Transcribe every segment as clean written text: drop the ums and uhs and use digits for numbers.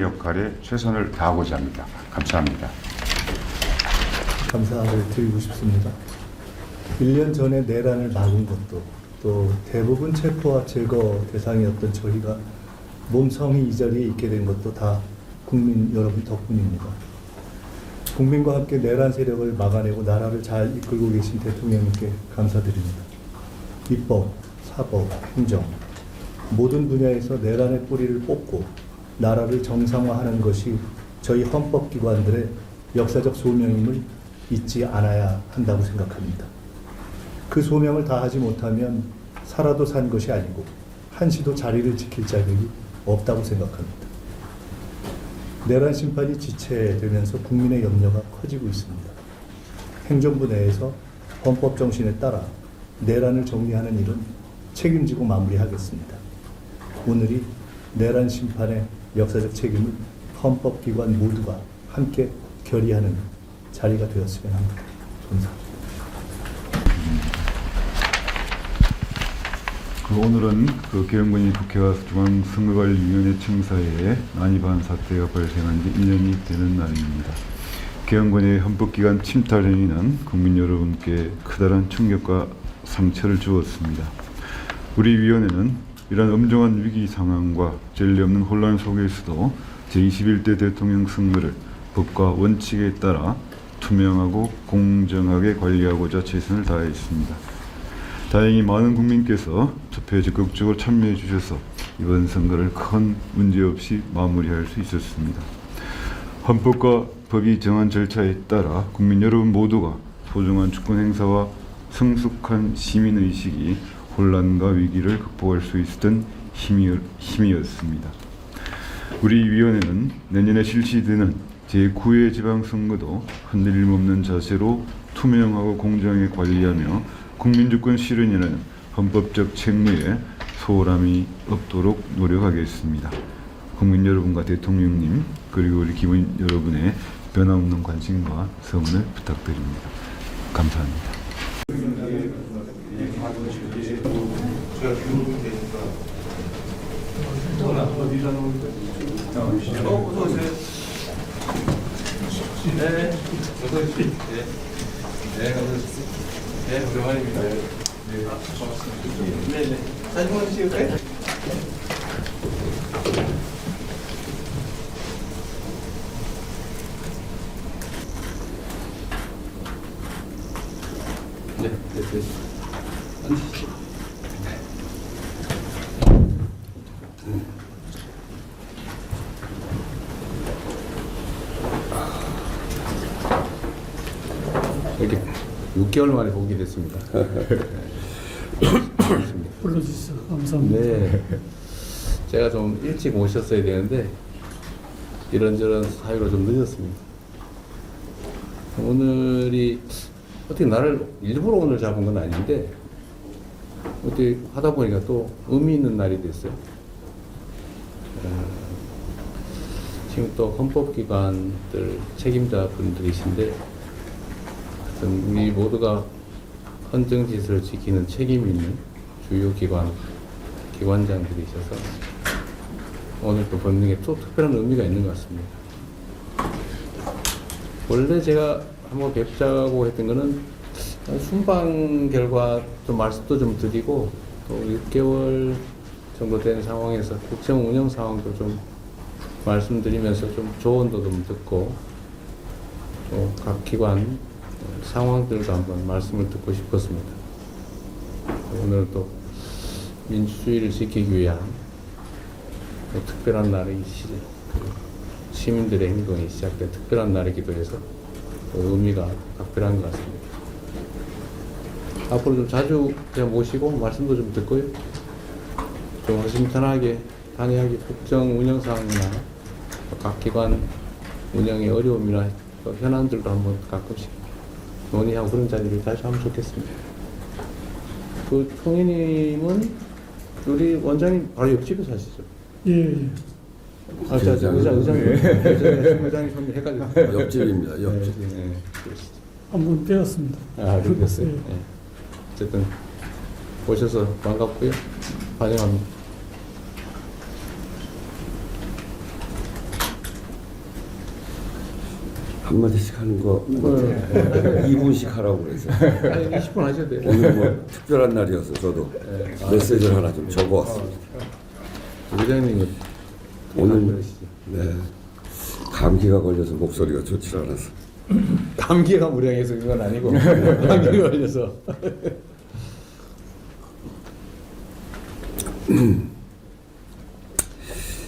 역할에 최선을 다하고자 합니다. 감사합니다. 감사를 드리고 싶습니다. 1년 전에 내란을 막은 것도 또 대부분 체포와 제거 대상이었던 저희가 몸성이 이 자리에 있게 된 것도 다 국민 여러분 덕분입니다. 국민과 함께 내란 세력을 막아내고 나라를 잘 이끌고 계신 대통령님께 감사드립니다. 입법, 사법, 행정 모든 분야에서 내란의 뿌리를 뽑고 나라를 정상화하는 것이 저희 헌법기관들의 역사적 소명임을 잊지 않아야 한다고 생각합니다. 그 소명을 다하지 못하면 살아도 산 것이 아니고 한시도 자리를 지킬 자격이 없다고 생각합니다. 내란 심판이 지체되면서 국민의 염려가 커지고 있습니다. 행정부 내에서 헌법 정신에 따라 내란을 정리하는 일은 책임지고 마무리하겠습니다. 오늘이 내란 심판의 역사적 책임을 헌법기관 모두가 함께 결의하는 자리가 되었으면 합니다. 감사합니다. 오늘은 계엄군이 국회와 중앙선거관리위원회 청사에 난입한 사태가 발생한 지 1년이 되는 날입니다. 계엄군의 헌법기관 침탈 행위는 국민 여러분께 커다란 충격과 상처를 주었습니다. 우리 위원회는 이런 엄중한 위기 상황과 전례 없는 혼란 속에서도 제21대 대통령 선거를 법과 원칙에 따라 투명하고 공정하게 관리하고자 최선을 다했습니다. 다행히 많은 국민께서 투표에 적극적으로 참여해 주셔서 이번 선거를 큰 문제 없이 마무리할 수 있었습니다. 헌법과 법이 정한 절차에 따라 국민 여러분 모두가 소중한 주권 행사와 성숙한 시민의식이 혼란과 위기를 극복할 수 있었던 힘이었습니다. 우리 위원회는 내년에 실시되는 제9회 지방선거도 흔들림 없는 자세로 투명하고 공정하게 관리하며 국민주권 실현이라는 헌법적 책무에 소홀함이 없도록 노력하겠습니다. 국민 여러분과 대통령님 그리고 우리 기본 여러분의 변함없는 관심과 성원을 부탁드립니다. 감사합니다. 네, 오랜만입니다. 네, 고맙습니다. 네, 사진 한번 찍을까요? 네, 네. 앉으시죠. 이렇게 6개월 만에 보게 됐습니다. 불러주셔서 감사합니다. 네. 제가 좀 일찍 오셨어야 되는데 이런저런 사유로 좀 늦었습니다. 오늘이 어떻게 나를 일부러 오늘 잡은 건 아닌데 어떻게 하다 보니까 또 의미 있는 날이 됐어요. 지금 또 헌법기관들 책임자분들이신데 우리 모두가 헌정 질서를 지키는 책임 있는 주요 기관장들이셔서 오늘 또 본능에 또 특별한 의미가 있는 것 같습니다. 원래 제가 한번 뵙자고 했던 거는 순방 결과 좀 말씀도 좀 드리고 또 6개월 정도 된 상황에서 국정 운영 상황도 좀 말씀드리면서 좀 조언도 좀 듣고 또 각 기관 상황들도 한번 말씀을 듣고 싶었습니다. 오늘 또 민주주의를 지키기 위한 또 특별한 날이 시민들의 행동이 시작된 특별한 날이기도 해서 또 의미가 각별한 것 같습니다. 앞으로 좀 자주 제가 모시고 말씀도 좀 듣고요. 좀 허심탄회하게 단회하게 국정 운영 상황이나 각 기관 운영의 어려움이나 또 현안들도 한번 가끔씩 논의하고 그런 자리를 다시 하면 좋겠습니다. 그 총회님은 우리 원장님 바로 옆집에 사시죠? 예, 예. 아, 자, 의장님 좀 헷갈렸어요. 옆집입니다. 옆집. 네. 한번 뵈었습니다. 아, 그렇겠어요. 예. 네. 어쨌든 오셔서 반갑고요. 환영합니다. 한마디씩 하는 거 2분씩 하라고 그래서 아니, 20분 하셔도 돼요. 오늘 뭐 특별한 날이어서 저도 메시지를 하나 좀 적어왔습니다. 부장님은 오늘 그러시죠. 네, 감기가 걸려서 목소리가 좋지 않아서 감기가 무량해서 그건 아니고 감기가 걸려서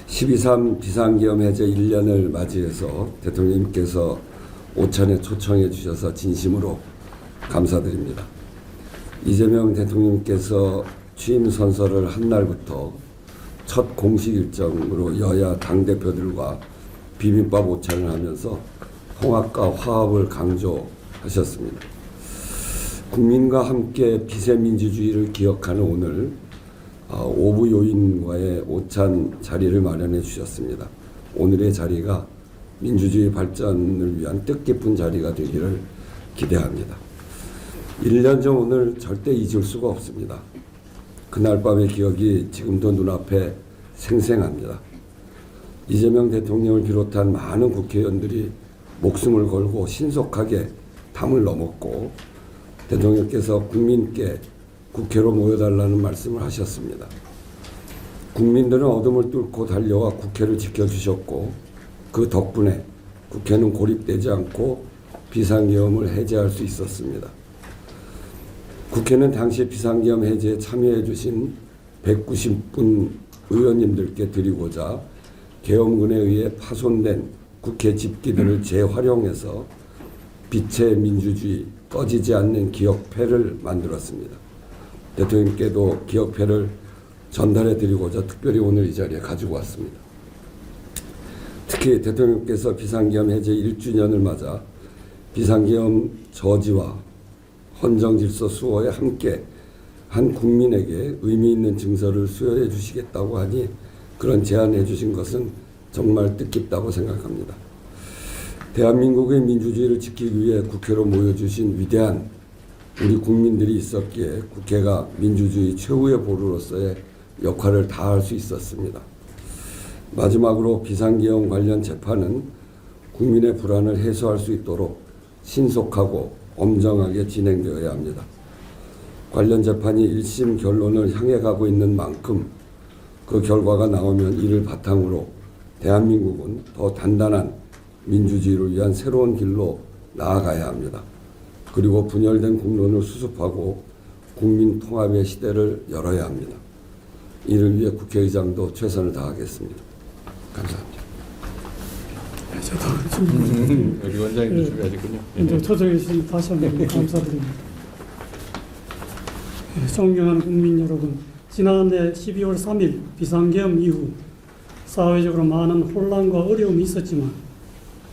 12.3 비상계엄 해제 1년을 맞이해서 대통령님께서 오찬에 초청해 주셔서 진심으로 감사드립니다. 이재명 대통령님께서 취임 선서를 한 날부터 첫 공식 일정으로 여야 당대표들과 비빔밥 오찬을 하면서 통합과 화합을 강조하셨습니다. 국민과 함께 비세민주주의를 기억하는 오늘 오부 요인과의 오찬 자리를 마련해 주셨습니다. 오늘의 자리가 민주주의 발전을 위한 뜻깊은 자리가 되기를 기대합니다. 1년 전 오늘 절대 잊을 수가 없습니다. 그날 밤의 기억이 지금도 눈앞에 생생합니다. 이재명 대통령을 비롯한 많은 국회의원들이 목숨을 걸고 신속하게 담을 넘었고 대통령께서 국민께 국회로 모여달라는 말씀을 하셨습니다. 국민들은 어둠을 뚫고 달려와 국회를 지켜주셨고 그 덕분에 국회는 고립되지 않고 비상계엄을 해제할 수 있었습니다. 국회는 당시 비상계엄 해제에 참여해 주신 190분 의원님들께 드리고자 계엄군에 의해 파손된 국회 집기들을 재활용해서 빛의 민주주의, 꺼지지 않는 기억패를 만들었습니다. 대통령께도 기억패를 전달해 드리고자 특별히 오늘 이 자리에 가지고 왔습니다. 특히 대통령께서 비상계엄 해제 1주년을 맞아 비상계엄 저지와 헌정질서 수호에 함께 한 국민에게 의미 있는 증서를 수여해 주시겠다고 하니 그런 제안해 주신 것은 정말 뜻깊다고 생각합니다. 대한민국의 민주주의를 지키기 위해 국회로 모여주신 위대한 우리 국민들이 있었기에 국회가 민주주의 최후의 보루로서의 역할을 다할 수 있었습니다. 마지막으로 비상계엄 관련 재판은 국민의 불안을 해소할 수 있도록 신속하고 엄정하게 진행되어야 합니다. 관련 재판이 1심 결론을 향해 가고 있는 만큼 그 결과가 나오면 이를 바탕으로 대한민국은 더 단단한 민주주의를 위한 새로운 길로 나아가야 합니다. 그리고 분열된 국론을 수습하고 국민 통합의 시대를 열어야 합니다. 이를 위해 국회의장도 최선을 다하겠습니다. 감사합니다. 우리 원장님도 준비하셨군요. 이제 초청해 주신 다시 한번 감사드립니다. 존경하는 국민 여러분, 지난해 12월 3일 비상계엄 이후 사회적으로 많은 혼란과 어려움이 있었지만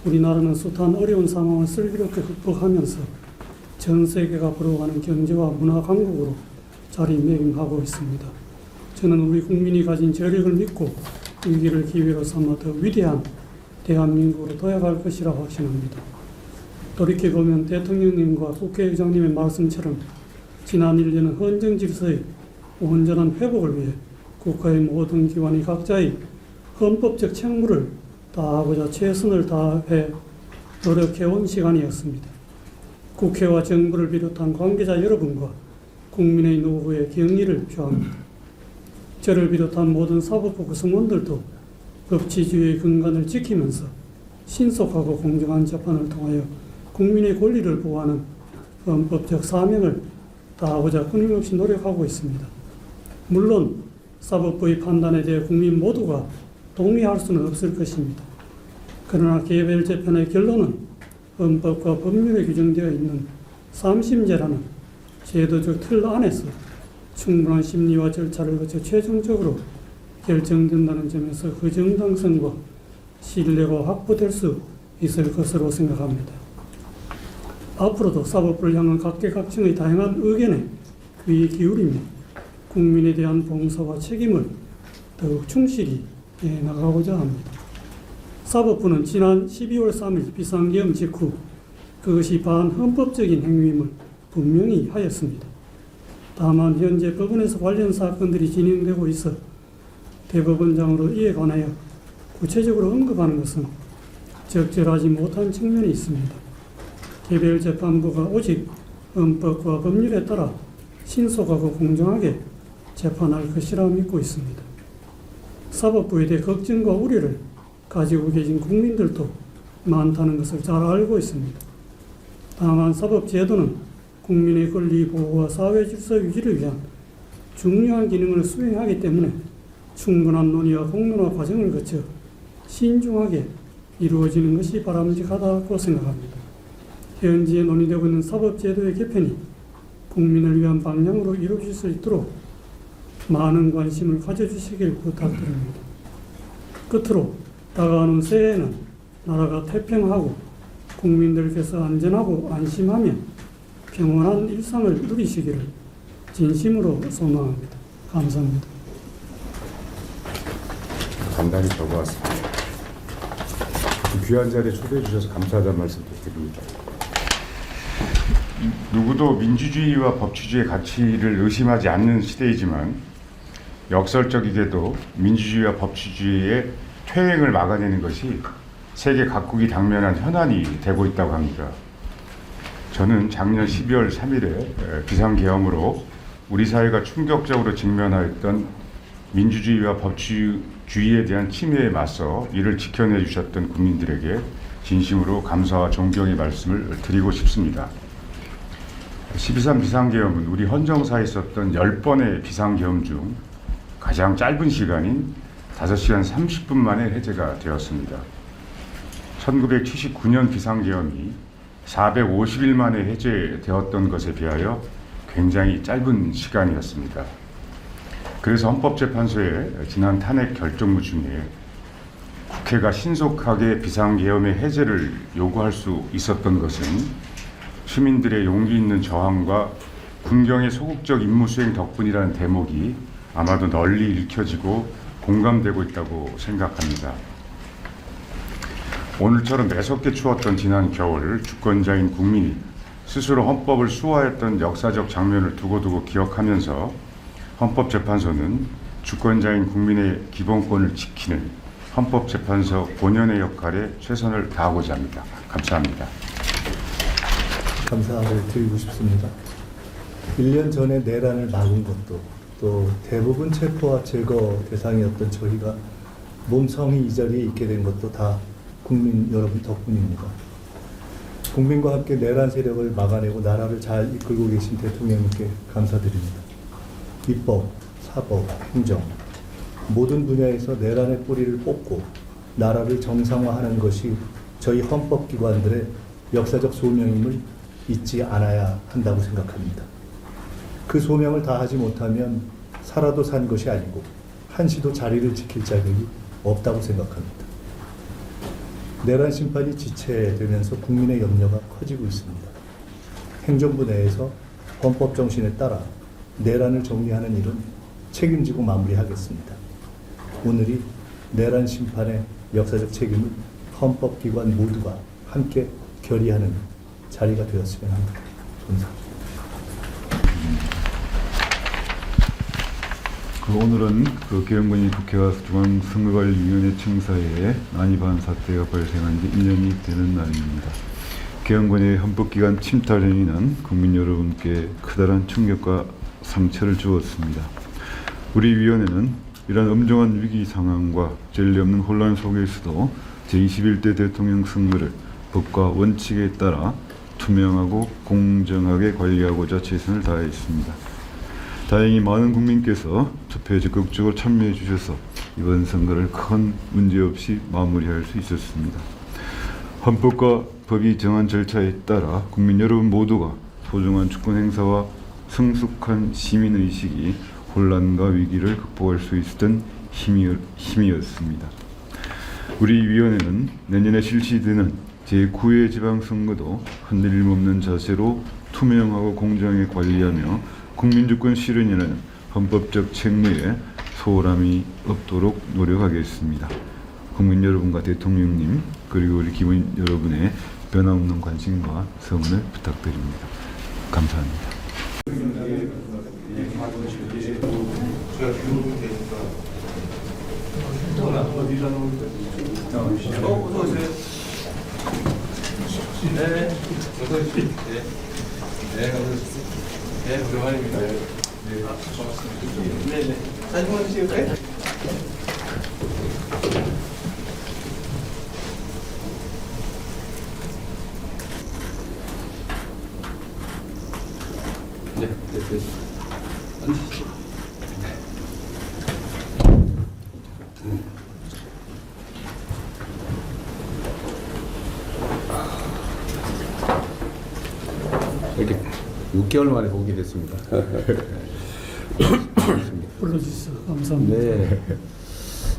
우리나라는 숱한 어려운 상황을 슬기롭게 극복하면서 전 세계가 부러워하는 경제와 문화 강국으로 자리매김하고 있습니다. 저는 우리 국민이 가진 저력을 믿고 위기를 기회로 삼아 더 위대한 대한민국으로 도약할 것이라 확신합니다. 돌이켜보면 대통령님과 국회의장님의 말씀처럼 지난 1년은 헌정 질서의 온전한 회복을 위해 국가의 모든 기관이 각자의 헌법적 책무를 다하고자 최선을 다해 노력해온 시간이었습니다. 국회와 정부를 비롯한 관계자 여러분과 국민의 노후에 경의를 표합니다. 저를 비롯한 모든 사법부 구성원들도 법치주의의 근간을 지키면서 신속하고 공정한 재판을 통하여 국민의 권리를 보호하는 헌법적 사명을 다하고자 끊임없이 노력하고 있습니다. 물론 사법부의 판단에 대해 국민 모두가 동의할 수는 없을 것입니다. 그러나 개별 재판의 결론은 헌법과 법률에 규정되어 있는 3심제라는 제도적 틀 안에서 충분한 심리와 절차를 거쳐 최종적으로 결정된다는 점에서 그 정당성과 신뢰가 확보될 수 있을 것으로 생각합니다. 앞으로도 사법부를 향한 각계각층의 다양한 의견에 귀 기울이며 국민에 대한 봉사와 책임을 더욱 충실히 해나가고자 합니다. 사법부는 지난 12월 3일 비상계엄 직후 그것이 반헌법적인 행위임을 분명히 하였습니다. 다만 현재 법원에서 관련 사건들이 진행되고 있어 대법원장으로 이에 관하여 구체적으로 언급하는 것은 적절하지 못한 측면이 있습니다. 개별 재판부가 오직 헌법과 법률에 따라 신속하고 공정하게 재판할 것이라 믿고 있습니다. 사법부에 대해 걱정과 우려를 가지고 계신 국민들도 많다는 것을 잘 알고 있습니다. 다만 사법제도는 국민의 권리 보호와 사회 질서 유지를 위한 중요한 기능을 수행하기 때문에 충분한 논의와 공론화 과정을 거쳐 신중하게 이루어지는 것이 바람직하다고 생각합니다. 현재 논의되고 있는 사법제도의 개편이 국민을 위한 방향으로 이루어질 수 있도록 많은 관심을 가져주시길 부탁드립니다. 끝으로 다가오는 새해에는 나라가 태평하고 국민들께서 안전하고 안심하며 평온한 일상을 누리시기를 진심으로 소망합니다. 감사합니다. 간단히 적어왔습니다. 귀한 자리에 초대해 주셔서 감사하다는 말씀 드립니다. 누구도 민주주의와 법치주의의 가치를 의심하지 않는 시대이지만 역설적이게도 민주주의와 법치주의의 퇴행을 막아내는 것이 세계 각국이 당면한 현안이 되고 있다고 합니다. 저는 작년 12월 3일에 비상계엄으로 우리 사회가 충격적으로 직면하였던 민주주의와 법치주의에 대한 침해에 맞서 이를 지켜내 주셨던 국민들에게 진심으로 감사와 존경의 말씀을 드리고 싶습니다. 12.3 비상계엄은 우리 헌정사에 있었던 10번의 비상계엄 중 가장 짧은 시간인 5시간 30분 만에 해제가 되었습니다. 1979년 비상계엄이 450일 만에 해제되었던 것에 비하여 굉장히 짧은 시간이었습니다. 그래서 헌법재판소의 지난 탄핵 결정무 중에 국회가 신속하게 비상계엄의 해제를 요구할 수 있었던 것은 시민들의 용기 있는 저항과 군경의 소극적 임무 수행 덕분이라는 대목이 아마도 널리 읽혀지고 공감되고 있다고 생각합니다. 오늘처럼 매섭게 추웠던 지난 겨울 주권자인 국민이 스스로 헌법을 수호하였던 역사적 장면을 두고두고 기억하면서 헌법재판소는 주권자인 국민의 기본권을 지키는 헌법재판소 본연의 역할에 최선을 다하고자 합니다. 감사합니다. 감사를 드리고 싶습니다. 1년 전에 내란을 막은 것도 또 대부분 체포와 제거 대상이었던 저희가 몸성이 이 자리에 있게 된 것도 다 국민 여러분 덕분입니다. 국민과 함께 내란 세력을 막아내고 나라를 잘 이끌고 계신 대통령님께 감사드립니다. 입법, 사법, 행정 모든 분야에서 내란의 뿌리를 뽑고 나라를 정상화하는 것이 저희 헌법기관들의 역사적 소명임을 잊지 않아야 한다고 생각합니다. 그 소명을 다하지 못하면 살아도 산 것이 아니고 한시도 자리를 지킬 자격이 없다고 생각합니다. 내란 심판이 지체되면서 국민의 염려가 커지고 있습니다. 행정부 내에서 헌법 정신에 따라 내란을 정리하는 일은 책임지고 마무리하겠습니다. 오늘이 내란 심판의 역사적 책임을 헌법기관 모두가 함께 결의하는 자리가 되었으면 합니다. 감사합니다. 오늘은 계엄군이 국회와 중앙선거관리위원회 청사에 난입한 사태가 발생한 지 1년이 되는 날입니다. 계엄군의 헌법기관 침탈 행위는 국민 여러분께 커다란 충격과 상처를 주었습니다. 우리 위원회는 이러한 엄중한 위기 상황과 전례 없는 혼란 속에서도 제21대 대통령 선거를 법과 원칙에 따라 투명하고 공정하게 관리하고자 최선을 다했습니다. 다행히 많은 국민께서 투표에 적극적으로 참여해 주셔서 이번 선거를 큰 문제 없이 마무리할 수 있었습니다. 헌법과 법이 정한 절차에 따라 국민 여러분 모두가 소중한 주권 행사와 성숙한 시민의식이 혼란과 위기를 극복할 수 있었던 힘이었습니다. 우리 위원회는 내년에 실시되는 제9회 지방선거도 흔들림 없는 자세로 투명하고 공정하게 관리하며 국민주권 실현이라는 헌법적 책무에 소홀함이 없도록 노력하겠습니다. 국민 여러분과 대통령님 그리고 우리 기본 여러분의 변함없는 관심과 성원을 부탁드립니다. 감사합니다. 어서 오세요. 네, 어서 오십시오. 네, 네, 어서 오십시오. 네, 오랜만입니다. 네, 고맙습니다. 네, 네. 사진 한번 찍을까요? 네, 네, 네. 앉으시죠. 이렇게 6개월 만에 보게 됐습니다. 불러주셔서 감사합니다. 네.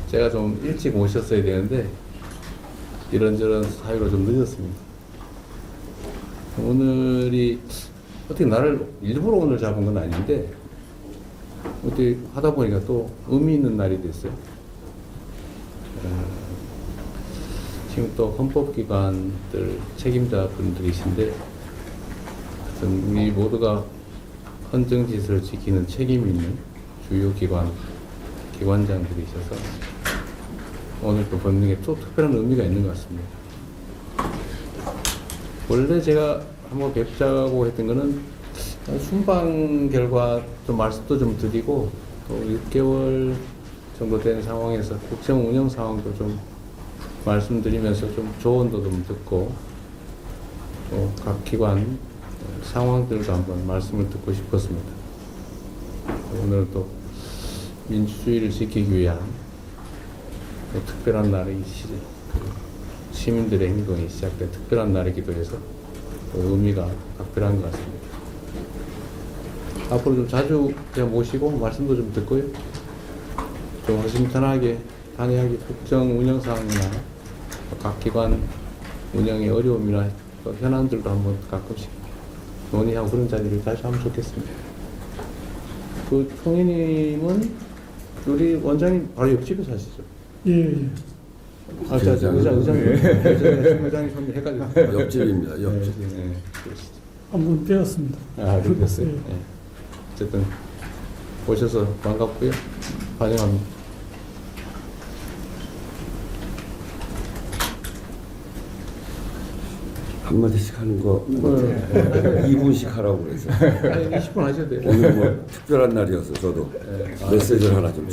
제가 좀 일찍 오셨어야 되는데 이런저런 사유로 좀 늦었습니다. 오늘이 어떻게 나를 일부러 오늘 잡은 건 아닌데 어떻게 하다 보니까 또 의미 있는 날이 됐어요. 지금 또 헌법기관들 책임자분들이신데 우리 모두가 헌정질서를 지키는 책임 있는 주요 기관장들이셔서 오늘 또 뵙는 게 또 특별한 의미가 있는 것 같습니다. 원래 제가 한번 뵙자고 했던 거는 순방 결과 좀 말씀도 좀 드리고 또 6개월 정도 된 상황에서 국정 운영 상황도 좀 말씀드리면서 좀 조언도 좀 듣고 또 각 기관 상황들도 한번 말씀을 듣고 싶었습니다. 오늘은 또 민주주의를 지키기 위한 또 특별한 날이 시민들의 행동이 시작된 특별한 날이기도 해서 또 의미가 각별한 것 같습니다. 앞으로 좀 자주 제가 모시고 말씀도 좀 듣고요. 좀 허심탄회하게 국정 운영 상황이나 각 기관 운영의 어려움이나 또 현안들도 한번 가끔씩 논의하고 그런 자리를 다시 하면 좋겠습니다. 그 총회님은 우리 원장님 바로 옆집에 사시죠? 예, 예. 아, 자, 의장님 손님 헷갈려. 옆집입니다. 옆집. 네. 한번 배웠습니다. 아, 그렇겠어요. 예. 네. 어쨌든 오셔서 반갑고요. 환영합니다. 한마디씩 하는 거 2분씩 하라고 그래서 아니, 20분 하셔도 돼요. 오늘 뭐 특별한 날이어서 저도 네. 메시지를 하나 좀